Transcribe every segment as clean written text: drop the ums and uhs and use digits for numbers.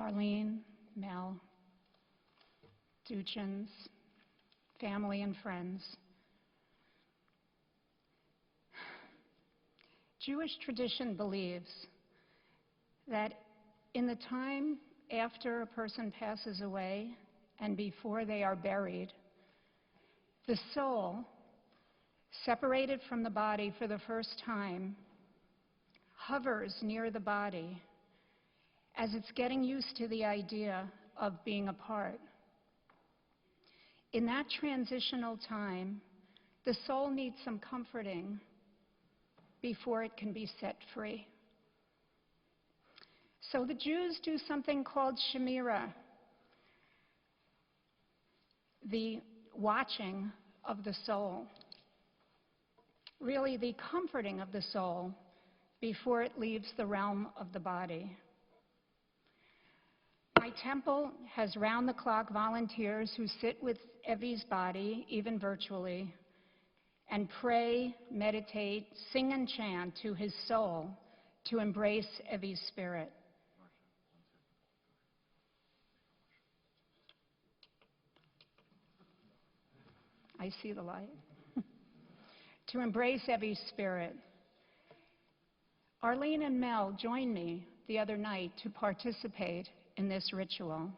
Arlene, Mel, Duchins, family and friends. Jewish tradition believes that in the time after a person passes away and before they are buried, the soul, separated from the body for the first time, hovers near the body as it's getting used to the idea of being apart. In that transitional time, the soul needs some comforting before it can be set free. So the Jews do something called Shemirah, the watching of the soul, really the comforting of the soul before it leaves the realm of the body. My temple has round-the-clock volunteers who sit with Evie's body, even virtually, and pray, meditate, sing and chant to his soul to embrace Evie's spirit. I see the light. To embrace Evie's spirit. Arlene and Mel joined me the other night to participate in this ritual,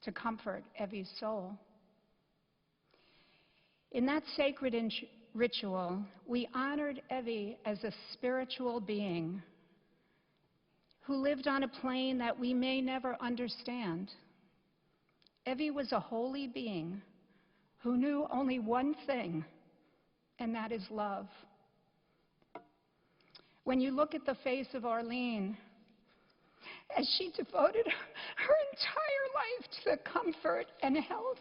to comfort Evie's soul. In that sacred ritual, we honored Evie as a spiritual being who lived on a plane that we may never understand. Evie was a holy being who knew only one thing, and that is love. When you look at the face of Arlene, as she devoted her entire life to the comfort and health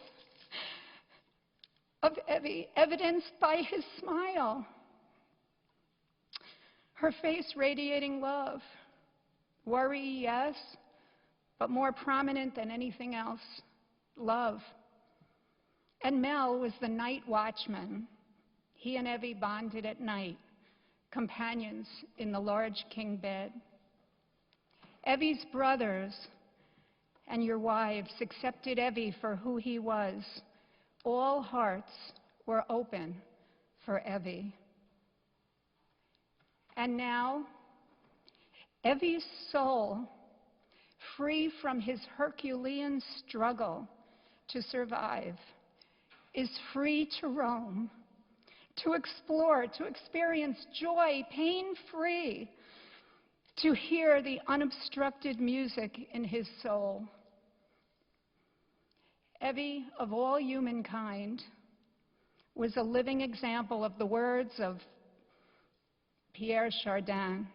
of Evie, evidenced by his smile, her face radiating love. Worry, yes, but more prominent than anything else, love. And Mel was the night watchman. He and Evie bonded at night, companions in the large king bed. Evie's brothers and your wives accepted Evie for who he was. All hearts were open for Evie. And now, Evie's soul, free from his Herculean struggle to survive, is free to roam, to explore, to experience joy, pain-free, to hear the unobstructed music in his soul. Evie, of all humankind, was a living example of the words of Pierre Chardin.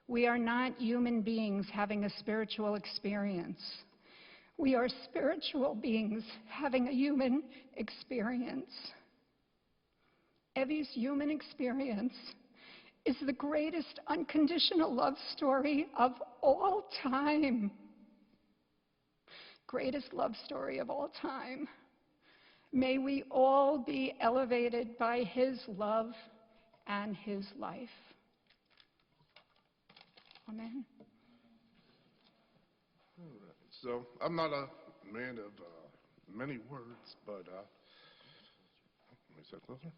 We are not human beings having a spiritual experience. We are spiritual beings having a human experience. Evie's human experience is the greatest unconditional love story of all time. Greatest love story of all time. May we all be elevated by his love and his life. Amen. All right. So I'm not a man of many words, but let me sit closer.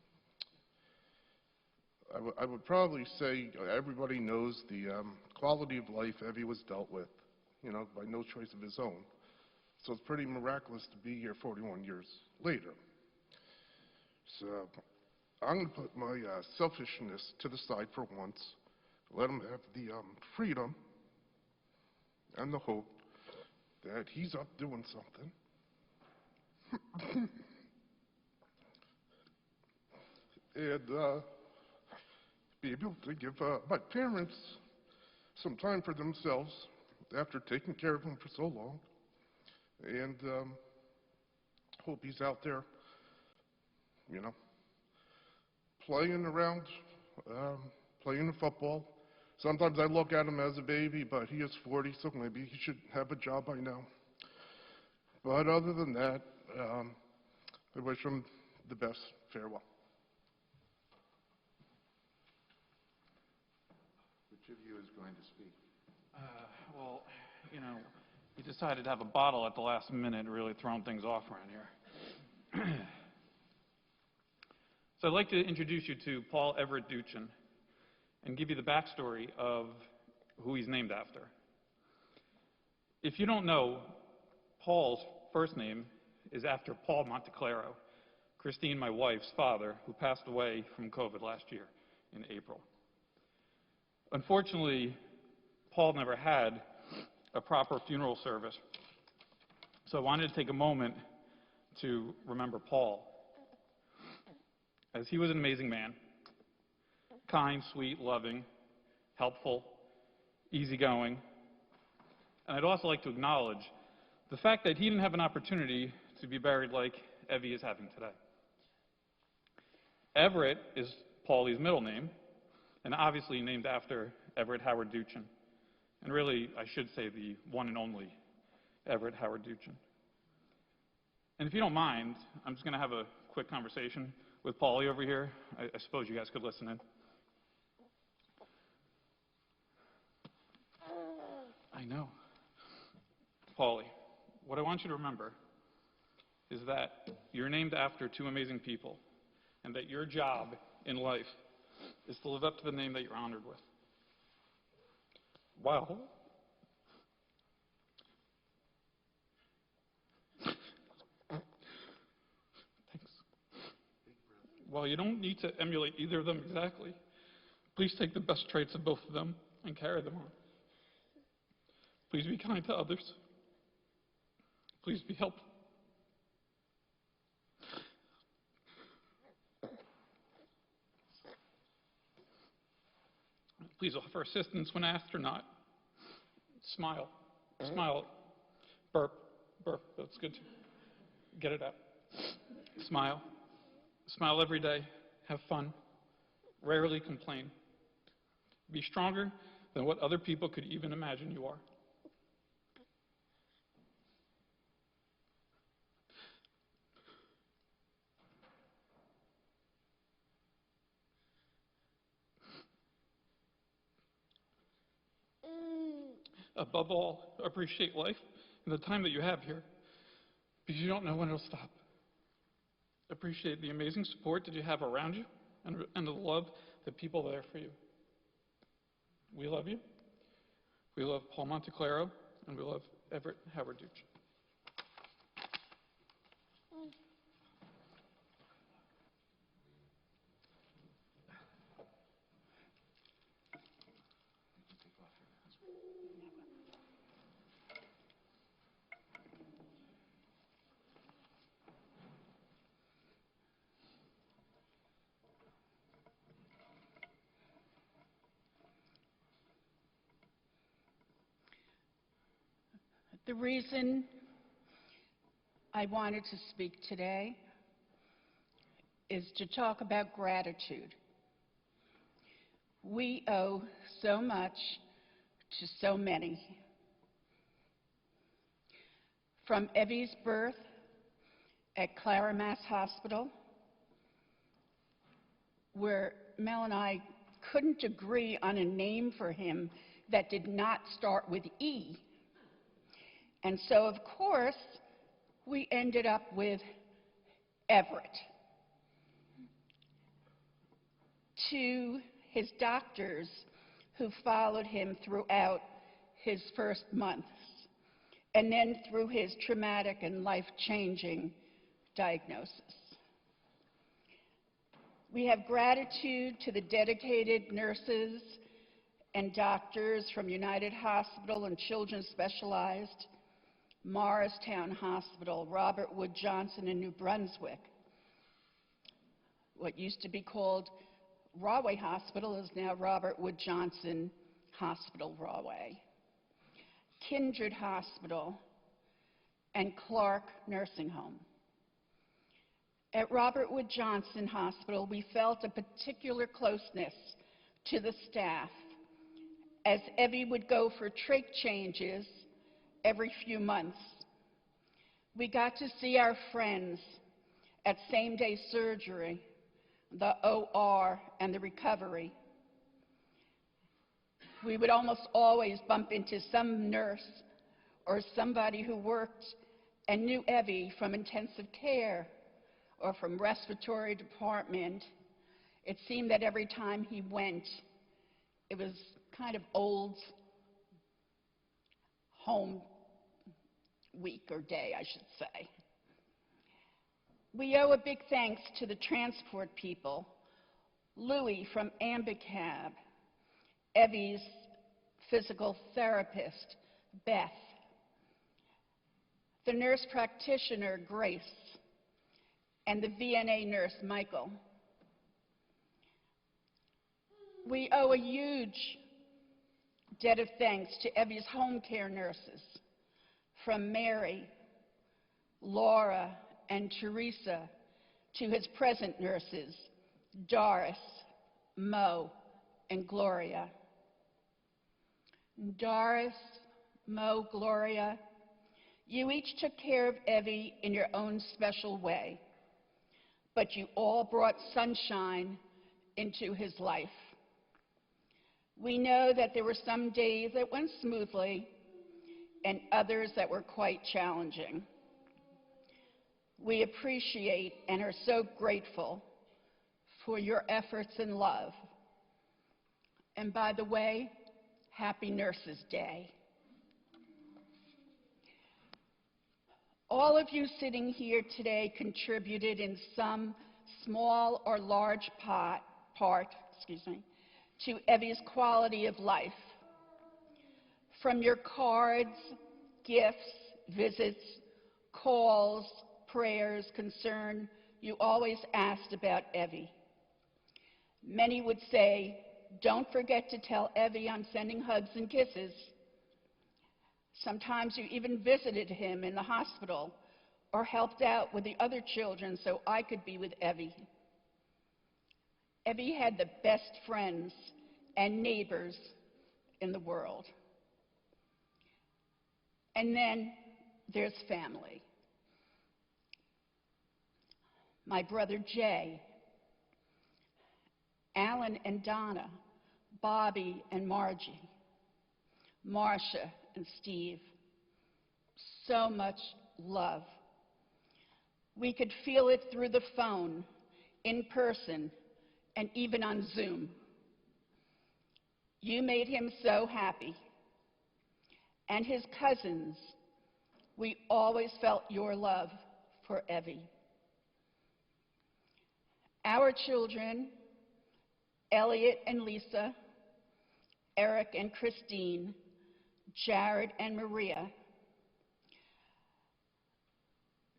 I would probably say everybody knows the quality of life Evie was dealt with, by no choice of his own. So it's pretty miraculous to be here 41 years later. So I'm going to put my selfishness to the side for once, let him have the freedom and the hope that he's up doing something. And be able to give my parents some time for themselves after taking care of them for so long. And hope he's out there, playing around, playing football. Sometimes I look at him as a baby, but he is 40, so maybe he should have a job by now. But other than that, I wish him the best. Farewell. Which of you is going to speak? Well, you know, he decided to have a bottle at the last minute, really throwing things off around here. So I'd like to introduce you to Paul Everett Duchin and give you the backstory of who he's named after. If you don't know, Paul's first name is after Paul Monteclaro, Christine, my wife's father, who passed away from COVID last year in April. Unfortunately, Paul never had a proper funeral service, so I wanted to take a moment to remember Paul, as he was an amazing man, kind, sweet, loving, helpful, easygoing. And I'd also like to acknowledge the fact that he didn't have an opportunity to be buried like Evie is having today. Everett is Paulie's middle name, and obviously named after Everett Howard Duchin. And really, I should say the one and only Everett Howard Duchin. And if you don't mind, I'm just going to have a quick conversation with Paulie over here. I suppose you guys could listen in. I know. Paulie, what I want you to remember is that you're named after two amazing people, and that your job in life is to live up to the name that you're honored with. Wow. Thanks. While you don't need to emulate either of them exactly, please take the best traits of both of them and carry them on. Please be kind to others. Please be helpful. Please offer assistance when asked or not. Smile. Smile. Burp. Burp. That's good. Get it out. Smile. Smile every day. Have fun. Rarely complain. Be stronger than what other people could even imagine you are. Above all, appreciate life and the time that you have here, because you don't know when it'll stop. Appreciate the amazing support that you have around you and the love that people are there for you. We love you. We love Paul Monteclaro, and we love Everett Howard Duchin. The reason I wanted to speak today is to talk about gratitude. We owe so much to so many. From Evie's birth at Clara Mass Hospital, where Mel and I couldn't agree on a name for him that did not start with E. And so, of course, we ended up with Everett. To his doctors who followed him throughout his first months, and then through his traumatic and life-changing diagnosis. We have gratitude to the dedicated nurses and doctors from United Hospital and Children's Specialized, Morristown Hospital, Robert Wood Johnson in New Brunswick. What used to be called Rahway Hospital is now Robert Wood Johnson Hospital, Rahway. Kindred Hospital and Clark Nursing Home. At Robert Wood Johnson Hospital, we felt a particular closeness to the staff, as Evie would go for trach changes every few months. We got to see our friends at same-day surgery, the OR, and the recovery. We would almost always bump into some nurse or somebody who worked and knew Evie from intensive care or from respiratory department, it seemed that every time he went, it was kind of old home week or day, I should say. We owe a big thanks to the transport people, Louie from Ambicab, Evie's physical therapist, Beth, the nurse practitioner, Grace, and the VNA nurse, Michael. We owe a huge debt of thanks to Evie's home care nurses, from Mary, Laura, and Teresa, to his present nurses, Doris, Mo, and Gloria. Doris, Mo, Gloria, you each took care of Evie in your own special way, but you all brought sunshine into his life. We know that there were some days that went smoothly and others that were quite challenging. We appreciate and are so grateful for your efforts and love. And by the way, happy Nurses Day. All of you sitting here today contributed in some small or large part to Evie's quality of life. From your cards, gifts, visits, calls, prayers, concern, you always asked about Evie. Many would say, don't forget to tell Evie I'm sending hugs and kisses. Sometimes you even visited him in the hospital or helped out with the other children so I could be with Evie. Evie had the best friends and neighbors in the world. And then there's family. My brother Jay, Alan and Donna, Bobby and Margie, Marcia and Steve. So much love. We could feel it through the phone, in person, and even on Zoom. You made him so happy. And his cousins, we always felt your love for Evie. Our children, Elliot and Lisa, Eric and Christine, Jared and Maria.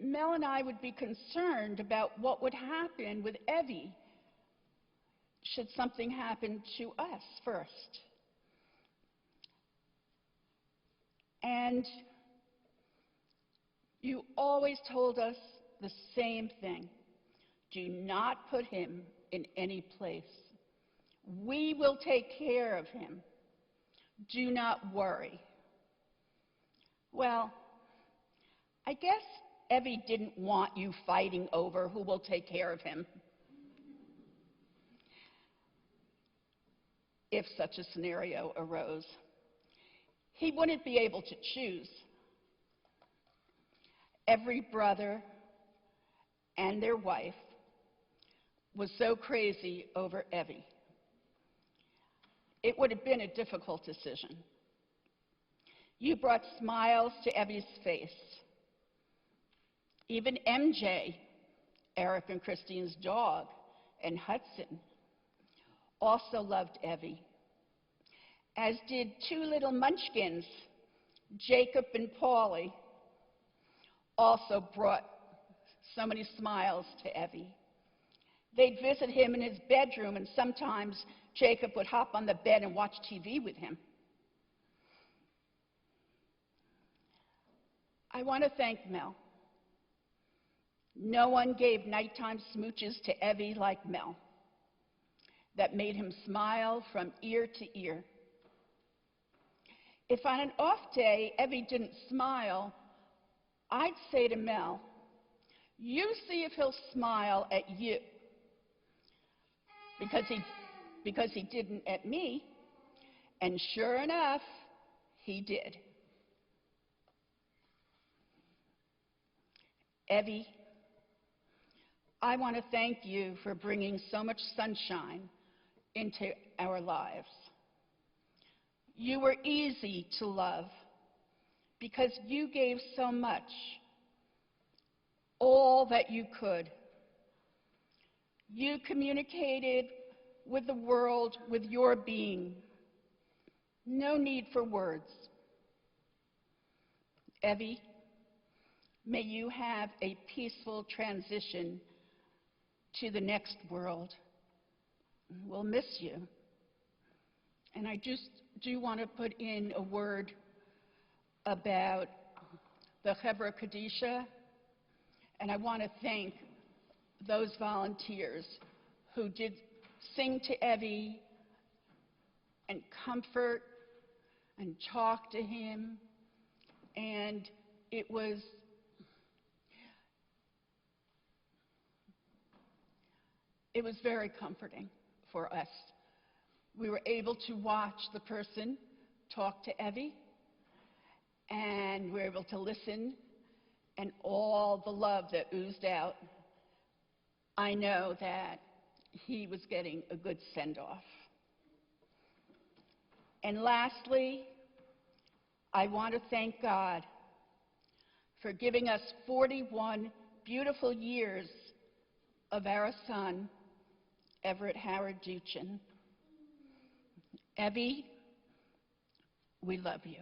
Mel and I would be concerned about what would happen with Evie should something happen to us first. And you always told us the same thing. Do not put him in any place. We will take care of him. Do not worry. Well, I guess Evie didn't want you fighting over who will take care of him, if such a scenario arose. He wouldn't be able to choose. Every brother and their wife was so crazy over Evie. It would have been a difficult decision. You brought smiles to Evie's face. Even MJ, Eric and Christine's dog, and Hudson also loved Evie, as did two little munchkins, Jacob and Paulie, also brought so many smiles to Evie. They'd visit him in his bedroom, and sometimes Jacob would hop on the bed and watch TV with him. I want to thank Mel. No one gave nighttime smooches to Evie like Mel. That made him smile from ear to ear. If on an off day Evie didn't smile, I'd say to Mel, you see if he'll smile at you. Because he didn't at me, and sure enough, he did. Evie, I want to thank you for bringing so much sunshine into our lives. You were easy to love because you gave so much, all that you could. You communicated with the world with your being. No need for words. Evie, may you have a peaceful transition to the next world. We'll miss you. And I just do want to put in a word about the Chevra Kadisha, and I want to thank those volunteers who did sing to Evie and comfort and talk to him, and it was very comforting for us. We were able to watch the person talk to Evie, and we were able to listen, and all the love that oozed out. I know that he was getting a good send-off. And lastly, I want to thank God for giving us 41 beautiful years of our son, Everett Howard Duchin. Evie, we love you.